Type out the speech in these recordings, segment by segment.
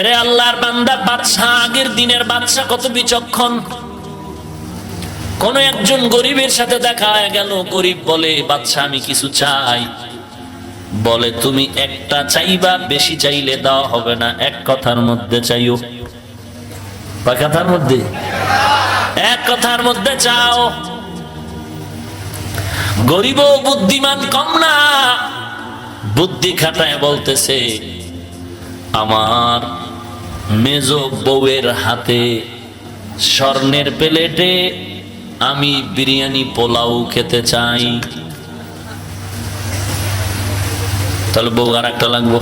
এরে আল্লাহর বান্দা, বাদশা, আগের দিনের বাদশা কত বিচক্ষণ। কোন একজন গরিবের সাথে দেখা হয়ে গেল, গরিব বলে, বাদশা আমি কিছু চাই। বলে তুমি একটা চাইবা, বেশি চাইলে দেওয়া হবে না, এক কথার মধ্যে চাইও। কয় কথার মধ্যে? এক কথার মধ্যে চাও। গরিব বুদ্ধিমান কম না, বুদ্ধি খাটায় বলতেছে আমার মেজ বউয়ের হাতে স্বর্ণের প্লেটে আমি বিরিয়ানি পোলাও খেতে চাই। তাহলে বউ আর একটা লাগবো।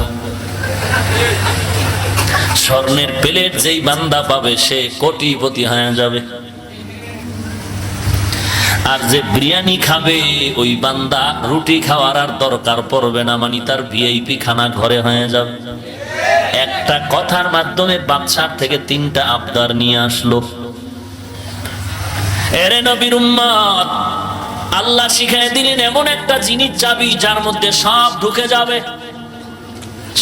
স্বর্ণের প্লেট যেই বান্দা পাবে সে কোটিপতি হয়ে যাবে, আর যে বিরিয়ানি খাবে ওই বান্দা রুটি খাওয়ার আর দরকার পড়বে না, মানে তার ভিআইপি খানা ঘরে হয়ে যাবে। একটা কথার মাধ্যমে বাদশার থেকে 3টা আবদার নিয়ে আসলো। এরে নবীর উম্মত, আল্লাহ শিখায় দিলেন এমন একটা জিনিস চাবি যার মধ্যে সব ঢুকে যাবে,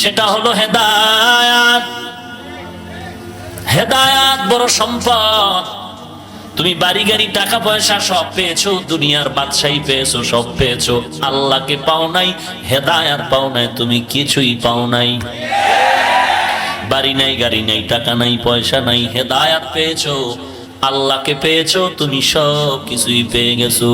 সেটা হলো হেদায়াত। হেদায়াত বড় সম্পদ। তুমি বাড়ি গাড়ি টাকা পয়সা সব পেয়েছো, দুনিয়ার বাদশাহী পেয়েছো, সব পেয়েছো, আল্লাহকে পাও নাই, হেদায়াত পাও নাই, তুমি কিছুই পাও নাই। বাড়ি নাই, গাড়ি নাই, টাকা নাই, পয়সা নাই, হেদায়াত পেয়েছো, আল্লাহকে পেয়েছো, তুমি সব কিছুই পেয়ে গেছো।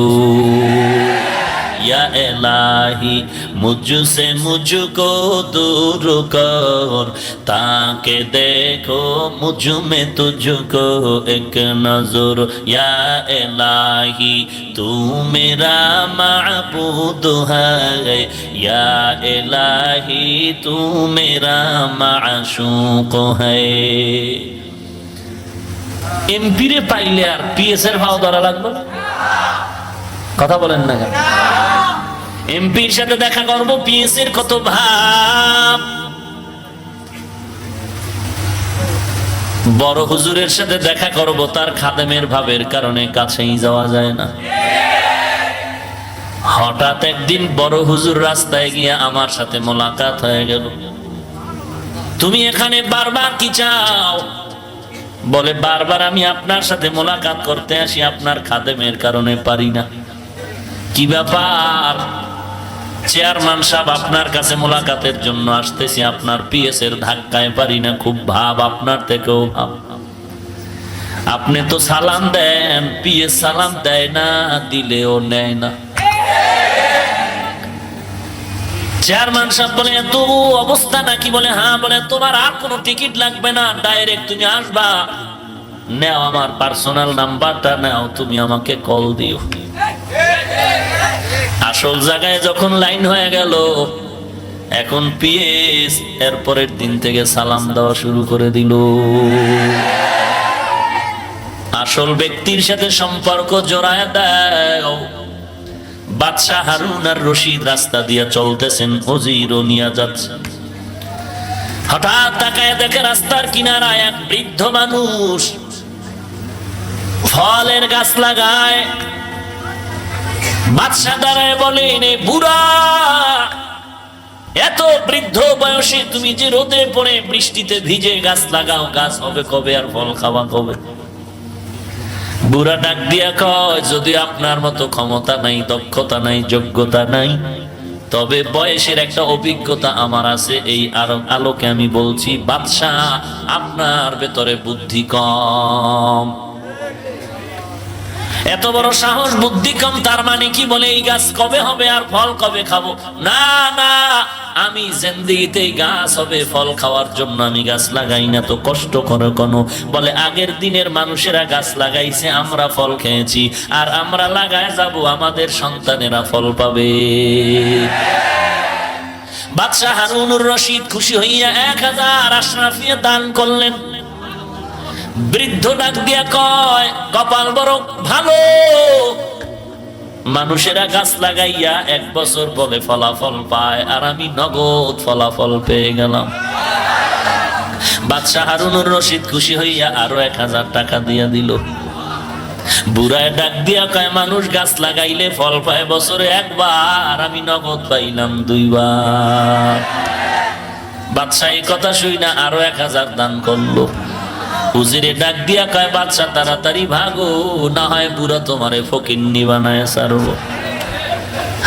या इलाही मुझसे मुझको दूर कर, ताके देखो मुझ में तुझको एक नजर। या इलाही तू मेरा माबूद है, या इलाही तू मेरा माशूक है। এমপি রে পাইলে আর পিএস এর ভাও ধরা লাগবে? কথা বলেন না কেন? এমপির সাথে দেখা করবো, পিএস এর কত ভাব। বড় হুজুরের সাথে দেখা করবো, তার খাদেমের ভাবের কারণে কাছেই যাওয়া যায় না। হঠাৎ একদিন বড় হুজুর রাস্তায় গিয়ে আমার সাথে মোলাকাত হয়ে গেল। তুমি এখানে বারবার কি চাও? বলে বারবার আমি আপনার সাথে মোলাকাত করতে আসি, আপনার খাদেমের কারণে পারি না। কি ব্যাপার? চেয়ারম্যান সাহেব আপনার কাছে মোলাকাতের জন্য আসতেছি, আপনার পিএস এর ধাক্কায় পারি না, খুব ভাব আপনার থেকেও ভাব। আপনি তো সালাম দেন, পিএস সালাম দেয় না, দিলেও নেয় না। চেয়ারম্যান সাহেব বলে এত অবস্থা নাকি? বলে হ্যাঁ। বলে তোমার আর কোনো টিকিট লাগবে না, ডাইরেক্ট তুমি আসবা, নাও আমার পার্সোনাল নাম্বারটা নাও, তুমি আমাকে কল দিও। আসল জায়গায় যখন লাইন হয়ে গেল, এখন পিএস এরপরের দিন থেকে সালাম দেওয়া শুরু করে দিল। আসল ব্যক্তির সাথে সম্পর্ক জোড়ায় দাও। বাদশাহ হারুন আর রশিদ রাস্তা দিয়ে চলতেছেন, ওজিরও নিয়ে যাচ্ছেন। হঠাৎ তাকায় দেখে রাস্তার কিনারায় এক বৃদ্ধ মানুষ ফলের গাছ লাগায়। বাদশাহ দাঁড়ায় বলেন, এ বুড়া, এত বৃদ্ধ বয়সে তুমি যে রোদে পড়ে বৃষ্টিতে ভিজে গাছ লাগাও, গাছ হবে কবে আর ফল খাওয়া কবে? বুড়া ডাক দিয়া কয়, যদি আপনার মতো ক্ষমতা নাই, দক্ষতা নাই, যোগ্যতা নাই, তবে বয়সের একটা অভিজ্ঞতা আমার আছে। এই আলোকে আমি বলছি, বাদশাহ আপনার ভেতরে বুদ্ধি কম। এত বড় সাহস, বুদ্ধি কম, তার মানে কি? বলে এই গাছ কবে হবে আর ফল কবে খাবো? না না, আমি জিন্দেগিতে গাছ হবে ফল খাওয়ার জন্য আমি গাছ লাগাই না, তো কষ্ট করে কোনো? বলে আগের দিনের মানুষেরা গাছ লাগাইছে, আমরা ফল খেয়েছি, আর আমরা লাগায় যাব, আমাদের সন্তানেরা ফল পাবে। বাদশাহ হারুনুর রশিদ খুশি হইয়া 1000 আশরাফিয়া দান করলেন। বৃদ্ধ ডাক দিয়া কয়, কপাল বড় ভালো, মানুষেরা গাছ লাগাইয়া 1 বছর পরে ফলাফল পায়, আর আমি নগদ ফলাফল পেয়ে গেলাম। বাদশাহ হারুনুর রশিদ খুশি হইয়া আরো 1000 টাকা দিয়া দিল। বুড়ায় ডাক দিয়া কয়, মানুষ গাছ লাগাইলে ফল পায় বছরে 1 বার, আমি নগদ পাইলাম 2 বার। বাদশাহ এই কথা শুই না আরো 1000 দান করলো। উজিরে ডাক দিয়া কয়, বাদশাহ তাড়াতাড়ি ভাগো, না হয় বুড়া তোমারে ফকিন্নি বানায় ছাড়বো।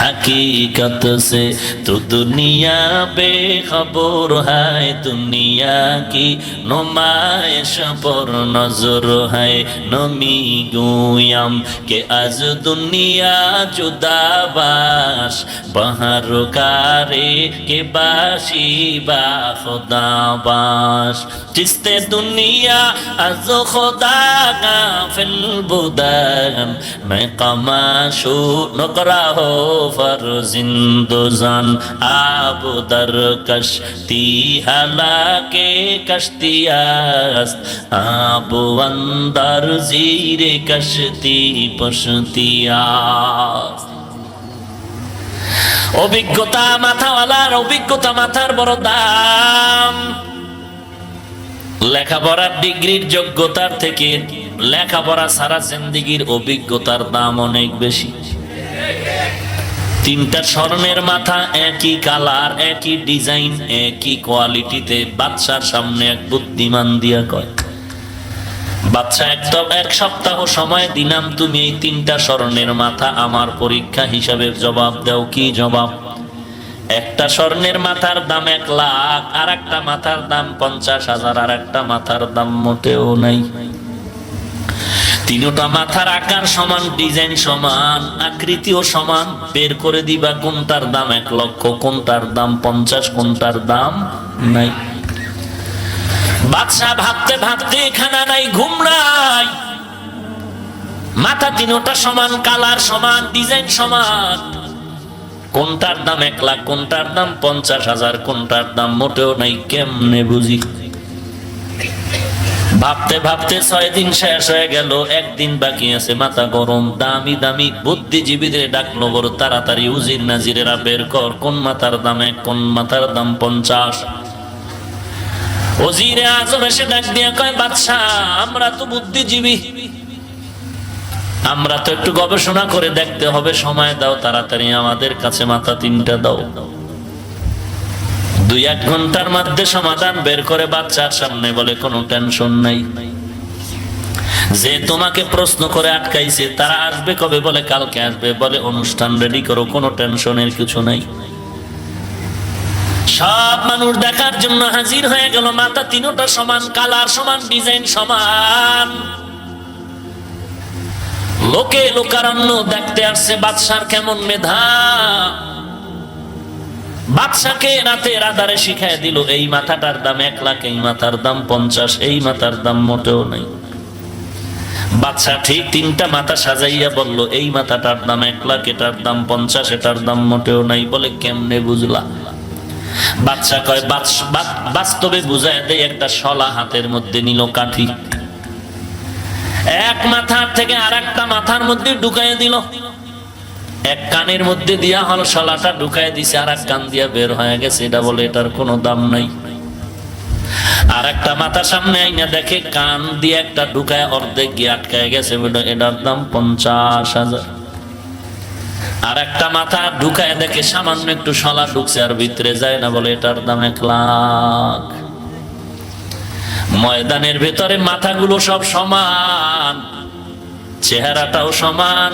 हकीकत से तो दुनिया बेखबर है, दुनिया की नुमाइश पर नजर है। नमी गुयम के आज दुनिया जुदा बाश, बहर कारे के बाशी बा खुदा बाश। जिसते दुनिया आज खुदा गाफिल बुदान, मैं कमाशू नकरा हो फर जिंदुजान। आब दर कश्ती हालाके कश्तियास्त, आब अंदर जीरे कश्ती पश्तियास्त। অভিজ্ঞতা মাথাওয়ালার, অভিজ্ঞতা মাথার বড় দাম। লেখাপড়ার ডিগ্রির যোগ্যতার থেকে লেখাপড়া সারা জিন্দেগীর অভিজ্ঞতার দাম অনেক বেশি। 3টা স্বর্ণের মাথা, একই কালার, একই ডিজাইন, একই কোয়ালিটিতে বাদশার সামনে এক বুদ্ধিমান দিয়া কয়, বাদশা এক সপ্তাহ সময় দিলাম, তুমি এই 3টা স্বর্ণের মাথা আমার পরীক্ষা হিসাবে জবাব দাও। কি জবাব? একটা স্বর্ণের মাথার দাম 1 লাখ, আর একটা মাথার দাম 50,000, আর একটা মাথার দাম মোটেও নাই। 3টা মাথার আকার সমান, ডিজাইন সমান, আকৃতিও সমান। বের করে দিবা কোনটার দাম 1 লক্ষ, কোনটার দাম 50, কোনটার দাম নাই। বাদশা ভাবতে ভাবতে খানা নাই, ঘুম নাই। মাথা 3টা সমান, কালার সমান, ডিজাইন সমান। কোনটার দাম 1 লাখ, কোনটার দাম 50,000, কোনটার দাম মোটেও নাই, কেমনে বুঝি? ভাবতে ভাবতে 6 দিন শেষ হয়ে গেল, 1 দিন বাকি আছে। মাথা গরম, দামি দামি বুদ্ধিজীবীদের ডাকলো, বড় তাড়াতাড়ি উজির নাজিরেরা বের কর, কোন মাথার দাম 1, কোন মাথার দাম 50। ওজিরে আজম এসে ডাক দিয়ে কয়, বাদশাহ আমরা তো বুদ্ধিজীবী, আমরা তো একটু গবেষণা করে দেখতে হবে, সময় দাও, তাড়াতাড়ি আমাদের কাছে মাথা 3টা দাও। 2-1 ঘন্টার মধ্যে সমাধান বের করে বাচ্চার সামনে বলে, কোনো টেনশন নাই। যে তোমাকে প্রশ্ন করে আটকাইছে তারা আসবে কবে? বলে কালকে আসবে। বলে অনুষ্ঠান রেডি করো, কোনো টেনশনের কিছু নাই। সব মানুষ দেখার জন্য হাজির হয়ে গেল। মাথা 3টা সমান, কালার সমান, ডিজাইন সমান। লোকে লোকারণ্য দেখতে আসছে বাদশার কেমন মেধা। বাদশাকে রাতের আধারে শিখায় দিল, এই মাথাটার দাম 1 লাখ, এই মাথার দাম 50, এই মাথার দাম মোটেও নাই। বাদশা ঠিক 3টা মাথা সাজাইয়া বলল, এই মাথাটার দাম 1 লাখ, এটার দাম 50, এটার দাম মোটেও নাই। বলে কেমনে বুঝলা? বাদশা কয়, বাস্তবে বুঝায় দেয়। একটা শলা হাতের মধ্যে নিল, কাঠি, এক মাথার থেকে আর একটা মাথার মধ্যে ঢুকাইয়া দিল। এক কানের মধ্যে দিয়া হল, শলাটা ঢুকাই দিছে, আর এক কান দিয়া বের হয়ে গেছে। এটা বলে এটার কোনো দাম নাই। আর একটা মাথা সামনে আইনা দেখে কান দিয়ে একটা ঢুকায় অর্ধেক গিয়ে আটকায় গেছে, এটার দাম 50,000। আর একটা মাথা ঢুকায় দেখে সামান্য একটু শলা ঢুকছে আর ভিতরে যায় না, বলে এটার দাম 1 লাখ। ময়দানের ভেতরে মাথাগুলো সব সমান, চেহারাটাও সমান,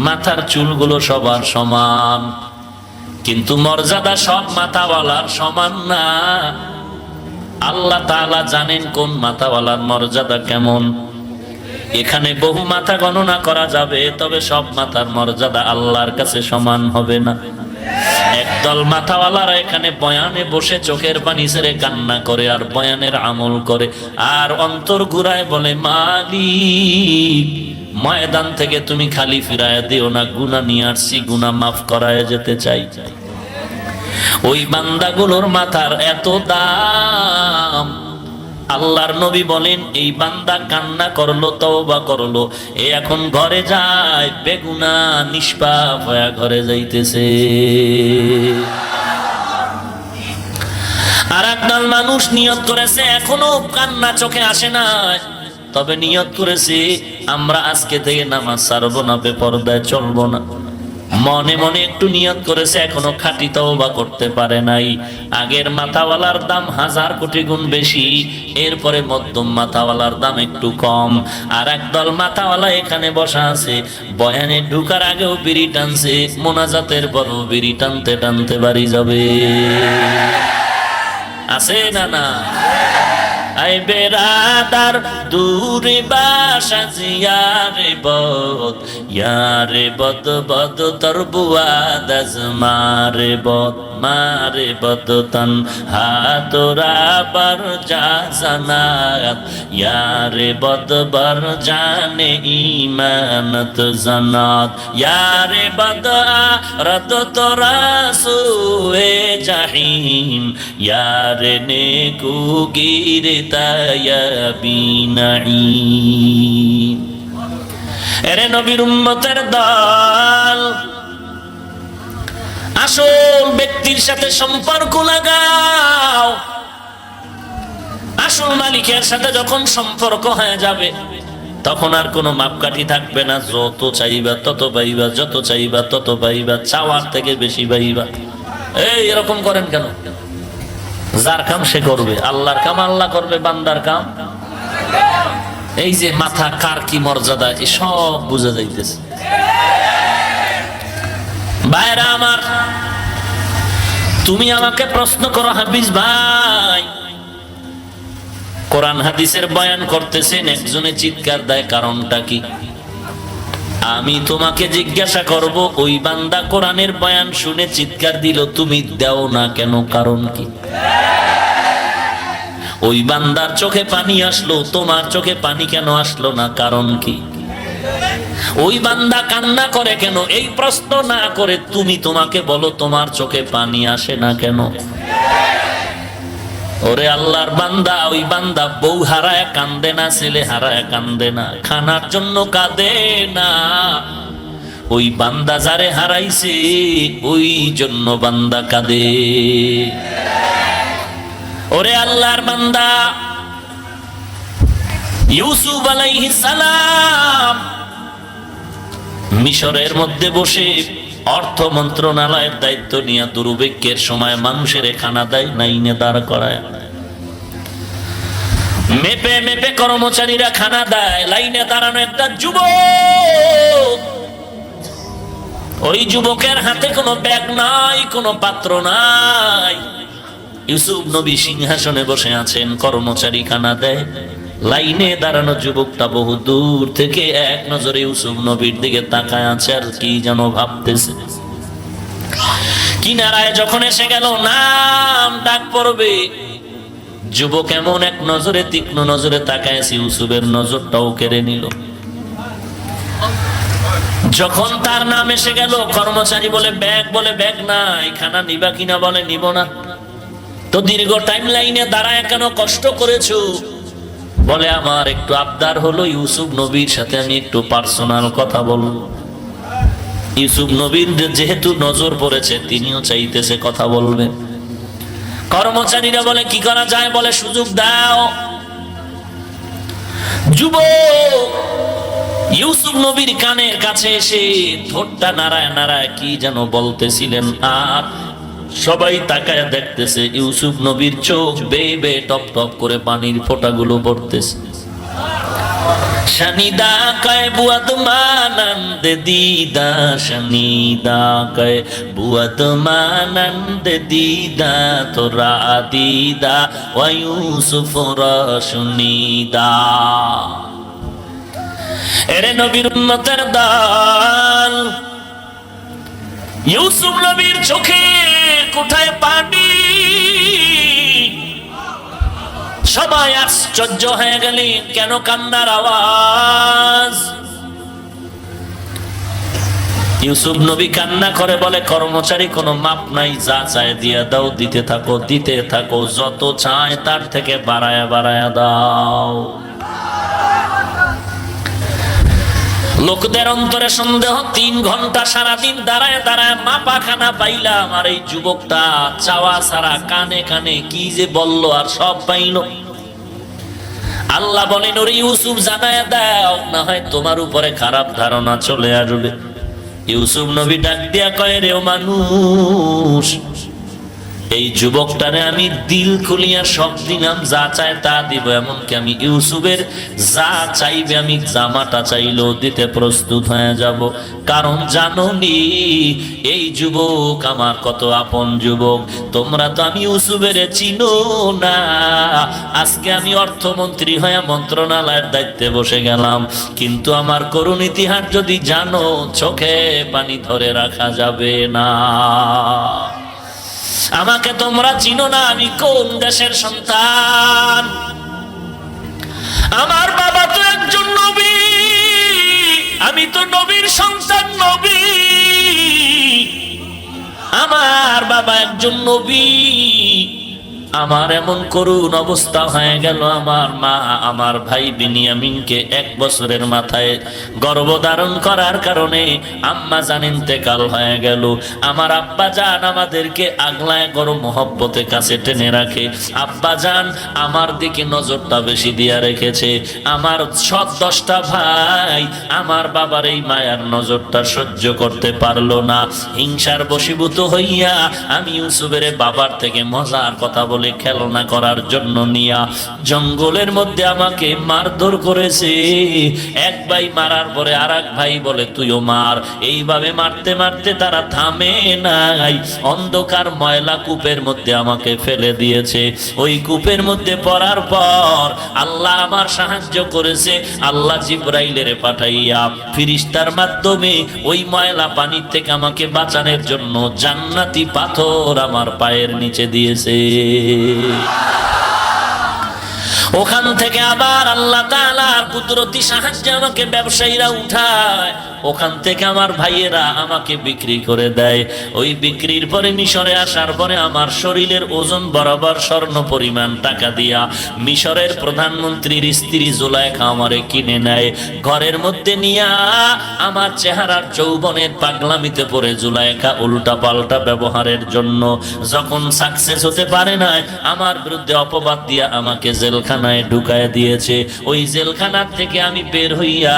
মাথার চুলগুলো সবার সমান, কিন্তু মর্যাদা সব মাথাওয়ালার সমান না। আল্লাহ তাআলা জানেন কোন মাথাওয়ালার মর্যাদা কেমন। এখানে বহু মাথা গণনা করা যাবে, তবে সব মাথার মর্যাদা আল্লাহর কাছে সমান হবে না। একদল মাথাওয়ালারা এখানে বয়ানে বসে চোখের পানি ছেড়ে কান্না করে আর বয়ানের আমল করে, আর অন্তর ঘুরায় বলে, মালিক ময়দান থেকে তুমি খালি ফিরায় দিও না, গুনাহ নিয়ে আসছি, গুনাহ মাফ করায় যেতে চাই। ওই বান্দাগুলোর মাথার এত দাম। আল্লাহর নবী বলেন, এই বান্দা কান্না করলো, তওবা করলো, এ এখন ঘরে যায়, বেগুনাহ নিষ্পাপ হয়ে ঘরে যাইতেছে। আর একদল মানুষ নিয়ত করেছে, এখনো কান্না চোখে আসে না, তবে নিয়ত করেছে আমরা আজকে থেকে নামাজ ছাড়বো না, বেপরদায় চলবো না। মনে মনে একটু নিয়ত করেছে, এখনো খাঁটি তওবা করতে পারে নাই। আগের মাথাওয়ালার দাম 1000 কোটি গুণ বেশি, এরপরে মধ্যম মাথাওয়ালার দাম একটু কম। আর একদল মাথাওয়ালা এখানে বসা আছে, বয়ানে ঢুকার আগেও বিড়ি টানছে, মোনাজাতের পরও বিড়ি টানতে টানতে বাড়ি যাবে। আছে না না? আই বেরাদার দূরে বাসা জিয়ারে বদ, ইয়ারে বদ বদ তোর বুয়াদ মারে বদ, মারে বদ তন হাতরা বর যা জানাত, ইয়ারে বদ বর জানে ইমানত জানাত, ইয়ারে বদ রত তোরা সুয়ে জাহিম, ইয়ারে নেকু গিরে এরে নবীর উম্মতের দল, আসল ব্যক্তির সাথে সম্পর্ক লাগাও। আসল মালিকের সাথে যখন সম্পর্ক হয়ে যাবে, তখন আর কোনো মাপকাঠি থাকবে না। যত চাইবা তত পাইবা, যত চাইবা তত পাইবা, চাওয়ার থেকে বেশি পাইবা। এই এরকম করেন কেন? যার কাম সে করবে, আল্লাহর কাম আল্লাহ করবে, বান্দার কাম। এই যে মাথা কার কি মর্যাদা, এসব বুঝে যাইতেছে। ভাইরা আমার, তুমি আমাকে প্রশ্ন করো হাফিজ ভাই, কোরআন হাদিসের বয়ান করতেছেন, একজনে চিৎকার দেয়, কারণটা কি? আমি তোমাকে জিজ্ঞাসা করব, ওই বান্দা কোরআনের বয়ান শুনে চিৎকার দিল, তুমি দাও না কেন? কারণ কি? ওই বান্দার চোখে পানি আসলো, তোমার চোখে পানি কেন আসলো না? কারণ কি? ওই বান্দা কান্না করে কেন? এই প্রশ্ন না করে তুমি তোমাকে বলো, তোমার চোখে পানি আসে না কেন? ওরে আল্লাহর বান্দা, ওই বান্দা বউ হারায় কান্দে না, ছেলে হারায় কান্দে না, খানার জন্য কাঁদে না। ওই বান্দা যারে হারাইছে, ওই জন্য বান্দা কাঁদে। ওরে আল্লাহর বান্দা, ইউসুফ আলাইহিস সালাম মিশরের মধ্যে বসে অর্থ মন্ত্রণালয়ের দায়িত্ব নিয়ে দুর্ভিক্ষের সময় মানুষের খানা দেয়, লাইনে দাঁড় করায়, মেপে মেপে কর্মচারীরা খানা দেয়। লাইনে দাঁড়ানো একটা যুবক, ওই যুবকের হাতে কোনো ব্যাগ নাই, কোনো পাত্র নাই। ইউসুফ নবী সিংহাসনে বসে আছেন, কর্মচারী খানা দেয়। লাইনে দাঁড়ানো যুবকটা বহু দূর থেকে এক নজরে ইউসুফ নবীর দিকে তাকায় আছে, আর কি যেন ভাবতেছে। কিনারায় যখন এসে গেল, নাম ডাক পড়বে, যুবক এমন এক নজরে, তীক্ষ্ণ নজরে তাকায়, ইউসুফের নজরটাও কেড়ে নিল। যখন তার নাম এসে গেল, কর্মচারী বলে ব্যাগ, বলে ব্যাগ নাই। খানা নিবা কিনা? বলে নিব না। তো দীর্ঘ টাইম লাইনে দাঁড়ায় কেন, কষ্ট করেছো? বলে আমার একটু আবদার হলো, ইউসুফ নবীর সাথে আমি একটু পার্সোনাল কথা বলবো। ইউসুফ নবীর যেহেতু নজর পড়েছে, তিনিও চাইতেছে কথা বলবেন। কর্মচারীরা বলে কি করা যায়? বলে সুযোগ দাও। যুবক ইউসুফ নবীর কানের কাছে এসে ঠোঁটটা নাড়ায় নাড়ায় কি যেন বলতেছিলেন, আর সবাই তাকায় দেখতেছে ইউসুফ নবীর চোখ বেয়ে বেয়ে টপ টপ করে পানির ফোঁটাগুলো পড়তেছে। শানিদা কয় বুয়াদ মানন্দ দিদা, শানিদা কয় বুয়াদ মানন্দ দিদা, তোরা দিদা ওয়া ইউসুফ রশনিদা। এরে নবীর উম্মতের দল, ইউসুফ নবীর চোখে কোথায় পানি? সবাই আশ্চর্য হয়ে গেলেন, কেন কান্নার আওয়াজ? ইউসুফ নবী কান্না করে বলে, কর্মচারী কোনো মাপ নাই, যা চায় দিয়ে দাও, দিতে থাকো, দিতে থাকো, যত চায় তার থেকে বাড়ায়া বাড়ায়া দাও। লোকদের অন্তরে সন্দেহ, 3 ঘন্টা সারাদিন দাঁড়ায় দাঁড়ায় মাপা খানা পাইলাম, আর এই যুবকটা চাওয়া ছাড়া কানে কানে কি যে বলল, আর সব পাইল। আল্লাহ বলেন, ওরে ইউসুফ জানায় দাও, না হয় তোমার উপরে খারাপ ধারণা চলে আসবে। ইউসুফ নবী ডাক দিয়া কয়, রে ও মানুষ, এই যুবকটারে আমি দিল খুলিয়া সব দিলাম, যা চায় তা দিব, এমনকি আমি ইউসুফের যা চাইবে আমি জামাটা চাইলেও দিতে প্রস্তুত হয়ে যাব। কারণ জানোনি এই যুবক আমার কত আপন যুবক। তোমরা তো আমি ইউসুফের চিনো না। আজকে আমি অর্থমন্ত্রী হয়ে মন্ত্রণালয়ের দায়িত্বে বসে গেলাম, কিন্তু আমার করুণ ইতিহাস যদি জানো, চোখে পানি ধরে রাখা যাবে না। আমাকে তোমরা চিনো না, আমি কোন দেশের সন্তান। আমার বাবা তো একজন নবী, আমি তো নবীর সন্তান, নবী। আমার বাবা একজন নবী। আমার এমন করুণ অবস্থা হয়ে গেল, আমার মা আমার ভাই বিনিয়ামিনকে 1 বছরের মাথায় গর্ভধারণ করার কারণে আম্মা জান ইন্তেকাল হয়ে গেল। আমার আব্বা জান আমাদেরকে আগলায় গরম মহব্বতে কাছে টেনে রাখে। আব্বা জান আমার দিকে নজরটা বেশি দিয়া রেখেছে। আমার 10টা ভাই আমার বাবার এই মায়ার নজরটা সহ্য করতে পারলো না। হিংসার বশীভূত হইয়া আমি ইউসুফের বাবার থেকে মজার কথা বলে খেলনা করার জন্য নিয়া জঙ্গলের মধ্যে আমাকে মারধর করেছে। এক ভাই মারার পরে আর এক ভাই বলে তুইও মার। এইভাবে মারতে মারতে তারা থামে নাই। অন্ধকার ময়লা কূপের মধ্যে আমাকে ফেলে দিয়েছে। ওই কূপের মধ্যে পড়ার পর আল্লাহ আমার সাহায্য করেছে। আল্লাহ জিবরাইলের পাঠাইয়া ফিরিস্তার মাধ্যমে ওই ময়লা পানির থেকে আমাকে বাঁচানোর জন্য জান্নাতি পাথর আমার পায়ের নিচে দিয়েছে। ওখান থেকে আবার আল্লাহ তাআলার কুদরতি সাহায্যে আমাকে ব্যবসায়ীরা উঠায়। ওখান থেকে আমার ভাইয়েরা আমাকে বিক্রি করে দেয়। ওই বিক্রির পরে মিশরে আসার পরে আমার শরীরের ওজন বরাবর স্বর্ণ পরিমাণ টাকা দিয়া মিশরের প্রধানমন্ত্রীর স্ত্রী জুলাইখা আমারে কিনে নেয়। ঘরের মধ্যে নিয়া আমার চেহারার যৌবনের পাগলামিতে পড়ে জুলাইখা উল্টা পাল্টা ব্যবহারের জন্য যখন সাকসেস হতে পারে না, আমার বিরুদ্ধে অপবাদ দিয়া আমাকে জেলখানায় ঢুকায় দিয়েছে। ওই জেলখানার থেকে আমি বের হইয়া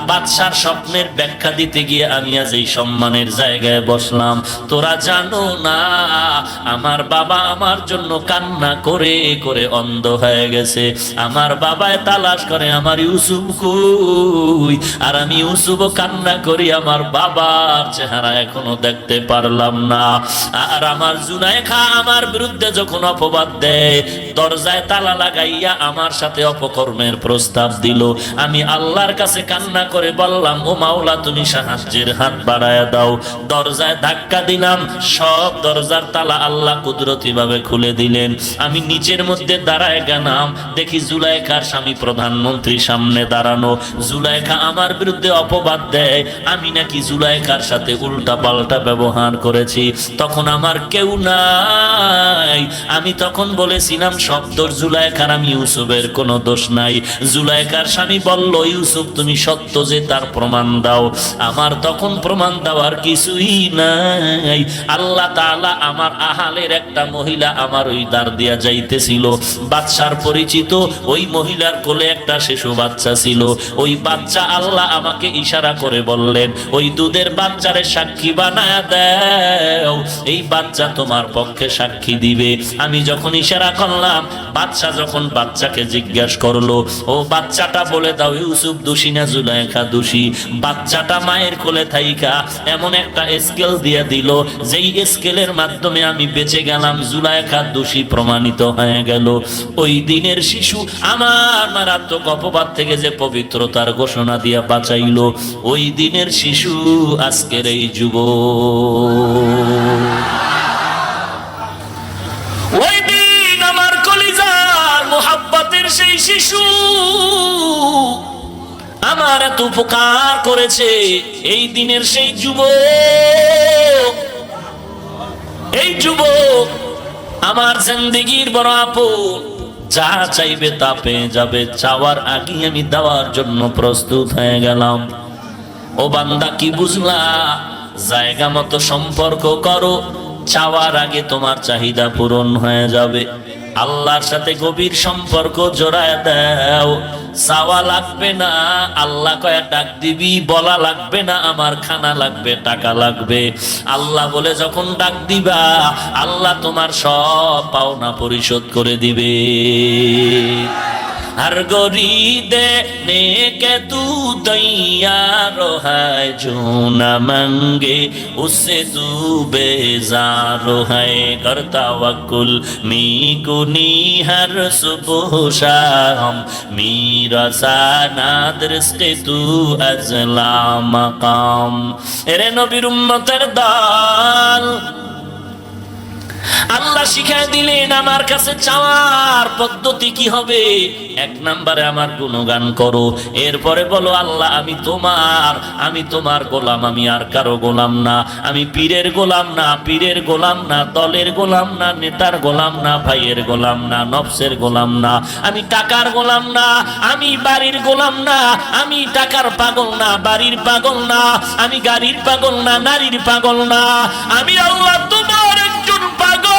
বাদশার স্বপ্নের ব্যাখ্যা দিতে গিয়ে আমি আজ এই সম্মানের জায়গায় বসলাম। তোরা জানো না আমার বাবা আমার জন্য কান্না করে করে অন্ধ হয়ে গেছে। আমার বাবায় তালাশ করে আমার ইউসুফ কই, আর আমি ইউসুফও কান্না করি আমার বাবার চেহারা এখনো দেখতে পারলাম না। আর আমার জুলাইখা আমার বিরুদ্ধে যখন অপবাদ দেয়, দরজায় তালা লাগাইয়া আমার সাথে অপকর্মের প্রস্তাব দিল। আমি আল্লাহর কাছে কান্না করে বললাম, ও মাওলা তুমি সাহায্যের হাত বাড়ায়া দাও। দরজায় ধাক্কা দিলাম, সব দরজার তালা আল্লাহ কুদরতি ভাবে খুলে দিলেন। আমি নিচের মধ্যে দাঁড়ায় গেলাম, দেখি জুলাইখার স্বামী প্রধানমন্ত্রীর সামনে দাঁড়ানো। জুলাইখা আমার বিরুদ্ধে অপবাদ দেয় আমি নাকি জুলাইখার সাথে উল্টা পাল্টা ব্যবহার করেছি। তখন আমার কেউ নাই। আমি তখন বলেছিলাম সব দোষ জুলাইখার, আমি ইউসুফের কোনো দোষ নাই। জুলাইখার স্বামী বলল, ইউসুফ তুমি সত্য যে তার প্রমাণ দাও। আমার তখন প্রমাণ দেওয়ার কিছুই নাই। আল্লাহ তাআলা আমার আহালের একটা মহিলা আমার ওই দ্বার দিয়া যাইতেছিল। বাদশার পরিচিত ওই মহিলার কোলে একটা শিশু বাচ্চা ছিল। ওই বাচ্চা আল্লাহ আমাকে ইশারা করে বললেন, ওই দুধের বাচ্চারে সাক্ষী বানায়া দাও, এই বাচ্চা তোমার পক্ষে সাক্ষী দিবে। আমি যখন ইশারা করলাম, বাচ্চা যখন বাচ্চাকে জিজ্ঞাসা করলো, ও বাচ্চাটা বলে দাও ইউসুফ দোষী না জুলাইখা দোষী। বাচ্চাটা মায়ের কোলে থাইকা এমন একটা স্কেল দিয়ে দিল, যেই স্কেলের মাধ্যমে আমি বেঁচে গেলাম, জুলাইখা দোষী প্রমাণিত হয়ে গেল। ওই দিনের শিশু আমার মারাত্মক অপবাদ থেকে যে পবিত্রতার ঘোষণা দিয়া বাঁচাইল, ওই দিনের শিশু আজকের এই যুবক। ওই দিন আমার কলিজার মোহাব্বতের সেই শিশু আমার এত উপকার করেছে। এই দিনের সেই যুবক, এই যুবক আমার জিন্দেগির বড় আপন। যা চাইবে তা পেয়ে যাবে, চাওয়ার আগে আমি দেওয়ার জন্য প্রস্তুত হয়ে গেলাম। ও বান্দা কি বুঝলা? জায়গা মতো সম্পর্ক করো, চাওয়ার আগে তোমার চাহিদা পূরণ হয়ে যাবে। আল্লাহর সাথে গভীর সম্পর্ক জোড়ায় দাও। চাওয়া লাগবে না, আল্লাহ কয়ে ডাক দিবি, বলা লাগবে না আমার খানা লাগবে, টাকা লাগবে। আল্লাহ বলে যখন ডাক দিবা, আল্লাহ তোমার সব পাওনা পরিশোধ করে দিবে। हर गोरी देने के तू तैयार है, जो न मांगे उससे तू बेजार है। करता वकुल मी कुनी हर सुबह शाम, मेरा साना दृष्टि तू अजला मकाम। एरे नबीर उम्मतेर दल, আল্লাহ শিখাই দিলেন আমার কাছে চাওয়ার পদ্ধতি কি হবে। এক নম্বরে আমার গুণগান করো, এরপরে বলো আল্লাহ আমি তোমার গোলাম, আমি আর কারো গোলাম না। আমি পীরের গোলাম না, পীরের গোলাম না, দলের গোলাম না, নেতার গোলাম না, ভাইয়ের গোলাম না, নফসের গোলাম না। আমি টাকার গোলাম না, আমি বাড়ির গোলাম না। আমি টাকার পাগল না, বাড়ির পাগল না। আমি গাড়ির পাগল না, নারীর পাগল না। আমি আল্লাহ তোমার একজন পাগল।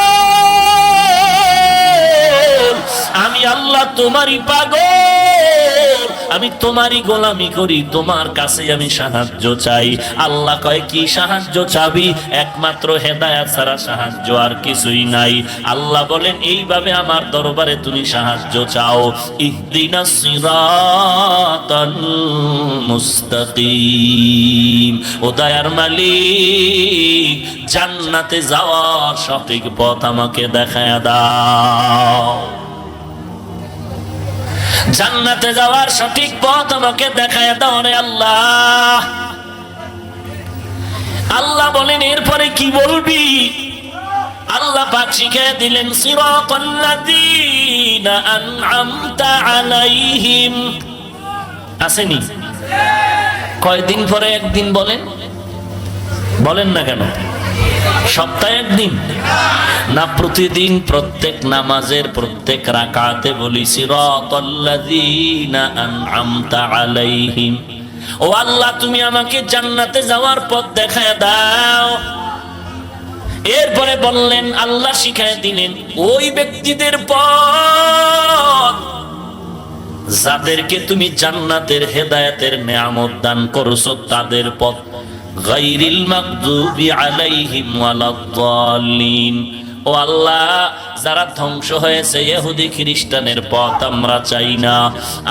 আমি আল্লাহ তোমারই পাগল, আমি তোমারই গোলামি করি, তোমার কাছে আমি সাহায্য চাই। আল্লাহ কয় কি সাহায্য চাবি? একমাত্র হেদায়েত ছাড়া সাহায্য আর কিছুই নাই। আল্লাহ বলেন এইভাবে আমার দরবারে তুমি সাহায্য চাও। ইহদিনাস সিরাতাল মুস্তাকিম। ও দয়ার মালিক, জান্নাতে যাওয়ার সঠিক পথ আমাকে দেখায় দাও। জান্নাতে যাওয়ার সঠিক পথ আমাকে দেখায় দাও রে আল্লাহ। আল্লাহ বলেন এরপরে কি বলবি? আল্লাহ পাক শিখিয়ে দিলেন সিরাতাল্লাযীনা আন'আমতা আলাইহিম। আসেনি? কয়দিন পরে একদিন বলেন না কেন? সপ্তাহে একদিন না প্রতিদিন? প্রত্যেক নামাজের প্রত্যেক রাকাতে বলি সিরাতাল্লাযীনা আন'আমতা আলাইহিম। ও আল্লাহ তুমি আমাকে জান্নাতে যাওয়ার পথ দেখায় দাও। এরপরে বললেন, আল্লাহ শিখায় দিলেন ওই ব্যক্তিদের পথ যাদেরকে তুমি জান্নাতের হেদায়েতের নেয়ামত দান করছো, তাদের পথ। গায়রিল মাগদুবি আলাইহিম ওয়ালাদ-দাল্লিন। ও আল্লাহ, যারা ধ্বংস হয়েছে ইহুদি খ্রিস্টানের পথ আমরা চাই না।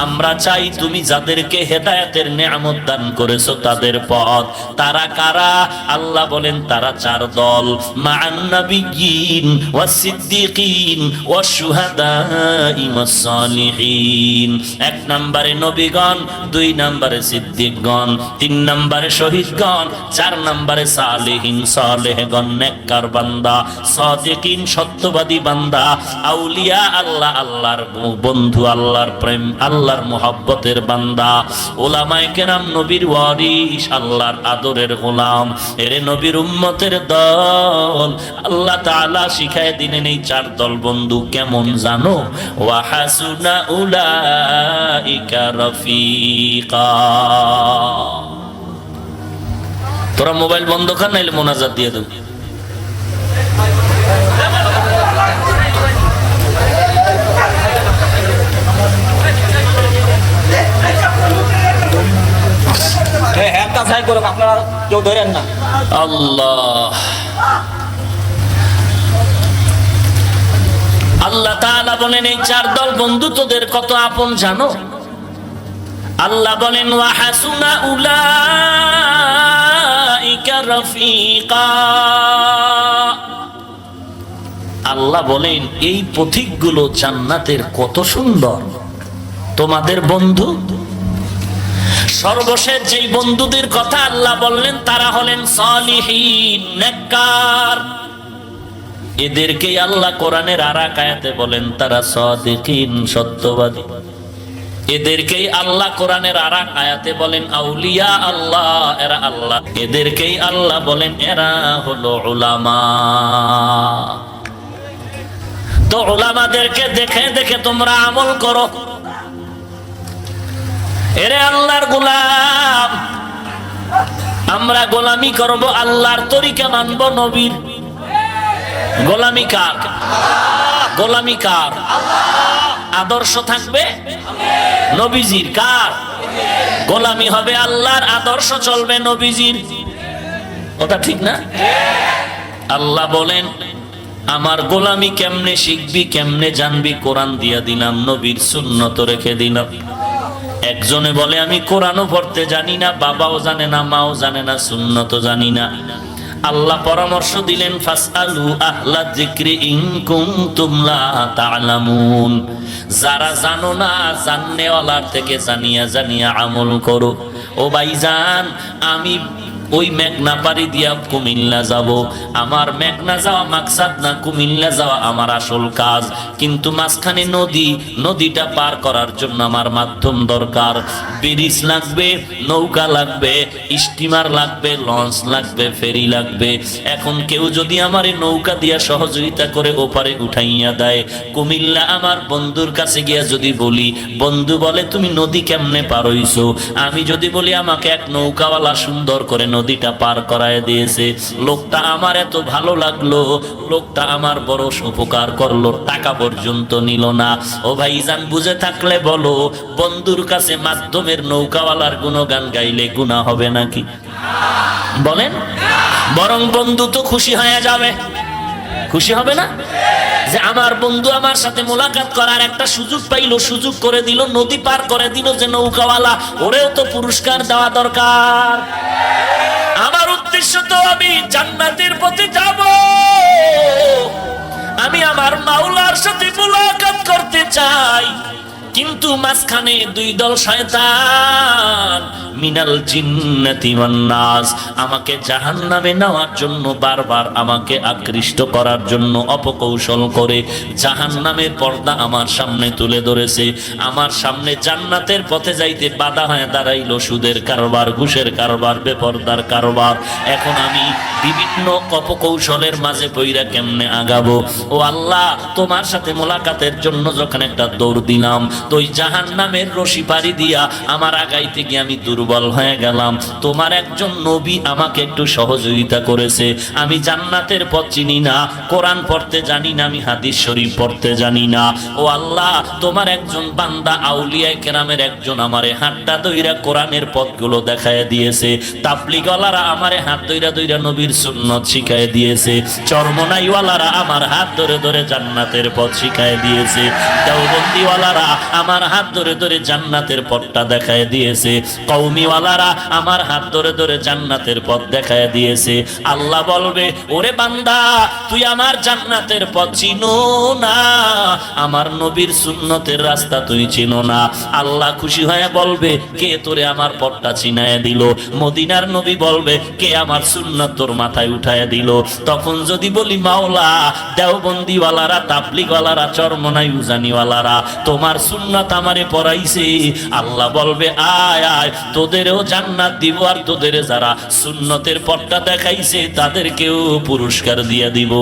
আমরা চাই তুমি যাদেরকে হেদায়েতের নেয়ামত দান করেছো তাদের পথ। তারা কারা? আল্লাহ বলেন তারা চার দল। মা'আন নাবিয়্যিন ওয়াস সিদ্দীকিন ওয়াস শুহাদাই ওয়াস সালিহিন। এক নম্বরে নবীগণ, দুই নম্বরে সিদ্দীকগণ, তিন নম্বরে শহীদগণ, চার নম্বরে সালেহিন সালেহগণ, নেককার বান্দা, সাদিকিন সত্যবাদী বান্দা, আউলিয়া আল্লাহ, আল্লাহর বন্ধু, আল্লাহর প্রেম, আল্লাহর মোহাব্বতের বান্দা, উলামায়ে কেরাম, নবীর ওয়ারিস, আল্লাহর আদরের গোলাম। এরে নবীর উম্মতের দল। আল্লাহ তাআলা শিখায় দিলেন এই চার দল বন্ধু কেমন জানো? ওয়া হাসুনা উলাইকা রফিকা। তোরা মোবাইল বন্ধ কর, নাইলে মোনাজাত দিয়ে দেব। আল্লাহ আল্লাহ তাআলা বলেন এই চার দল বন্ধু তোদের কত আপন জানো? আল্লাহ বলেন ওয়া হাসুনা উলাইকা রফিকা। আল্লাহ বলেন এই পথিকগুলো জান্নাতের কত সুন্দর, তোমাদের বন্ধু। সর্বশেষ যেই বন্ধুদের কথা আল্লাহ বললেন তারা হলেন সালিহিন, নেককার। এদেরকেই আল্লাহ কোরআনের আরেক আয়াতে বলেন তারা সাদিকিন, সত্যবাদী। এদেরকেই আল্লাহ কোরআনের আরেক আয়াতে বলেন আউলিয়া আল্লাহ, এরা আল্লাহ। এদেরকেই আল্লাহ বলেন এরা হলো উলামা। তো উলামাদেরকে দেখে দেখে তোমরা আমল করো। এরে আল্লাহর গোলাম, আমরা গোলামি করব, আল্লাহর তরিকা মানব, নবীর। গোলামি কার? গোলামি কার? আদর্শ থাকবে নবীজির। কার? গোলামি হবে আল্লাহর, আদর্শ চলবে নবীজির। ওটা ঠিক না? আল্লাহ বলেন আমার গোলামি কেমনে শিখবি, কেমনে জানবি? কোরআন দিয়া দিলাম, নবীর সুন্নত রেখে দিলাম। একজনে বলে আমি কোরআনও পড়তে জানি না, বাবাও জানে না, মাও জানে না, সুন্নতও জানি না। আল্লাহ পরামর্শ দিলেন ফাসআলু আহলা যিকরি ইন কুনতুম লা তা'লামুন। যারা জানো না, জাননেওয়ালার থেকে জানিয়া জানিয়া আমল করো। ও ভাইজান, আমি ওই মেঘনা পাড়ি দিয়া কুমিল্লা যাব। আমার মেঘনা যাওয়া মাকসাদ না, কুমিল্লা যাওয়া আমার আসল কাজ। কিন্তু মাঝখানে নদী, নদীটা পার করার জন্য আমার মাধ্যম দরকার। ব্রিজ লাগবে, নৌকা লাগবে, স্টিমার লাগবে, লঞ্চ লাগবে, ফেরি লাগবে। এখন কেউ যদি আমার এই নৌকা দিয়া সহযোগিতা করে ওপারে উঠাইয়া দেয়, কুমিল্লা আমার বন্ধুর কাছে গিয়া যদি বলি, বন্ধু বলে তুমি নদী কেমনে পার হইছো? আমি যদি বলি আমাকে এক নৌকাওয়ালা সুন্দর করে নদীটা পার করায় দিয়েছে, লোকটা আমার এত ভালো লাগলো, লোকটা আমার বড় উপকার করলো, টাকা পর্যন্ত নিল না। ও ভাইজান, বুঝে থাকলে বলো, বন্ধুর কাছে মাধ্যমের নৌকাওয়ালার গুণগান গাইলে গুনাহ হবে নাকি? বলেন। বরং বন্ধু তো খুশি হয়ে যাবে। খুশি হবে না? যে আমার বন্ধু আমার সাথে মোলাকাত করার একটা সুযোগ পাইলো, সুযোগ করে দিল, নদী পার করে দিল, যে নৌকাওয়ালা, ওরেও তো পুরস্কার দেওয়া দরকার। আমার উদ্দেশ্য তো আমি জান্নাতের পথে যাব, আমি আমার মাওলার সাথে মোলাকাত করতে চাই। কিন্তু মাঝখানে দুই দল শয়তান, মিনাল জিন্নাতি ওয়ান নাস, আমাকে জাহান্নামে নেওয়ার জন্য বারবার আমাকে আকৃষ্ট করার জন্য অপকৌশল করে জাহান্নামের পর্দা আমার সামনে তুলে ধরেছে। আমার সামনে জান্নাতের পথে যাইতে বাধা হয়ে দাঁড়াইলো সুদের কারবার, ঘুষের কারবার, বেপরদার কারবার। এখন আমি বিভিন্ন অপকৌশলের মাঝে পইরা কেমনে আগাবো? ও আল্লাহ, তোমার সাথে মোলাকাতের জন্য যখন একটা দৌড় দিলাম, তো ওই জাহান্নামের রশি পাড়ি দিয়া আমার আগাইতে গিয়ে আমি দুর্বল হয়ে গেলাম। তোমার একজন নবী আমাকে একটু সহযোগিতা করেছে। আমি জান্নাতের পথ চিনি না, কোরআন পড়তে জানি না, আমি হাদিস শরীফ পড়তে জানি না। ও আল্লাহ, তোমার একজন বান্দা আউলিয়া কেরামের একজন আমারে হাতটা ধইরা কোরআনের পথগুলো দেখায় দিয়েছে। তাবলীগওয়ালারা আমারে হাত ধইরা ধইরা নবীর সুন্নত শিখায় দিয়েছে। চরমনাইওয়ালারা আমার হাত ধরে ধরে জান্নাতের পথ শিখায় দিয়েছে। দেওবন্দিওয়ালারা আমার হাত ধরে ধরে জান্নাতের পথটা দেখায় দিয়েছে। কওমিওয়ালারা আমার হাত ধরে ধরে জান্নাতের পথ দেখায় দিয়েছে। আল্লাহ বলবে, ওরে বান্দা, তুই আমার জান্নাতের পথ চিনো না, আমার নবীর সুন্নতের রাস্তা তুই চিনো না। আল্লাহ খুশি হয়ে বলবে, কে তোরে আমার পথটা চিনায় দিল? মদিনার নবী বলবে, কে আমার সুন্নত তোর মাথায় উঠায় দিল? তখন যদি বলি, মাওলা, দেওবন্দিওয়ালারা, তাবলীগওয়ালারা, চরমনাই উজানিওয়ালারা তোমার সুন্নাত আমারে পড়াইছে, আল্লাহ বলবে, আয় আয়, তোদেরও জান্নাত দিব, আর তোদের যারা সুন্নতের পথটা দেখাইছে তাদেরকেও পুরস্কার দিয়ে দিব।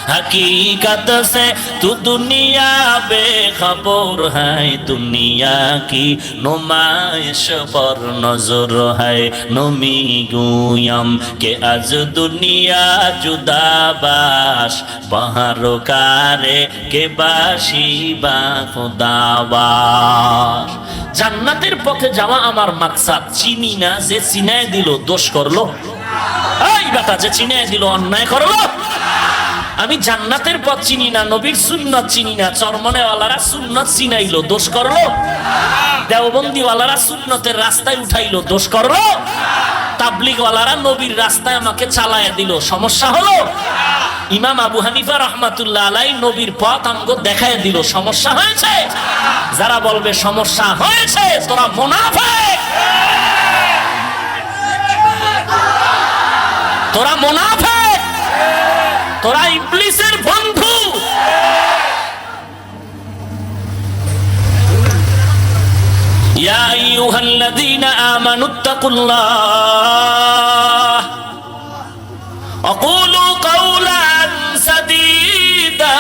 हकीकत से तू दुनिया बेखबर है, दुनिया की नुमाइश पर नजर है। नमी गुयम के आज दुनिया जुदाबाश, बहारो कारे के बाशी बा खुदाबाश। জান্নাতের পথে যাওয়া আমার মাকসাদ। চিনি না, যে চিনায় দিল দোষ করলো। এই বেটা, যে চিনায় দিল অন্যায় করলো। আমি জান্নাতের পথ চিনি না, নবীর সুন্নাত চিনি না, চরমনেওয়ালারা সুন্নাত চিনাইলো, দোষ করলো? দেওবন্দিওয়ালারা সুন্নতের রাস্তায় উঠাইলো, দোষ করলো? তাবলীগওয়ালারা নবীর রাস্তায় আমাকে চালায়া দিল, সমস্যা হলো? ইমাম আবু হানিফা রাহমাতুল্লাহ আলাইহি নবীর পথ আমগো দেখায় দিল, সমস্যা হয়েছে? যারা বলবে সমস্যা হয়েছে, তোরা মুনাফিক, তোরা মুনাফিক, তোরা ইবলিসের বন্ধু। ইয়া আইয়ুহাল্লাযীনা আমানুত্তাকুল্লাহ ওয়া কুলু কাওলান সাদীদা।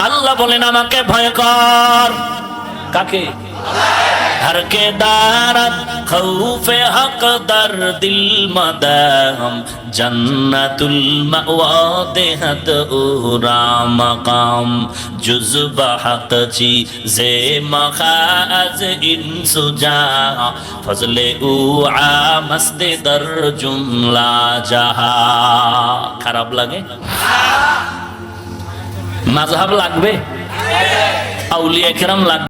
আল্লাহ বলেন, আমাকে ভয় কর। কাকে? हर के दारत खौफे हक दर दिल मदाम जन्नतुल मअवा देहत उरा मकाम जुज़्ब हक ची जे मखाज इंसुजा फजले उआ मस्ते दर जुमला जहा খারাপ লাগে মাযহাব লাগবে আউলিয়া কেরাম লাগবে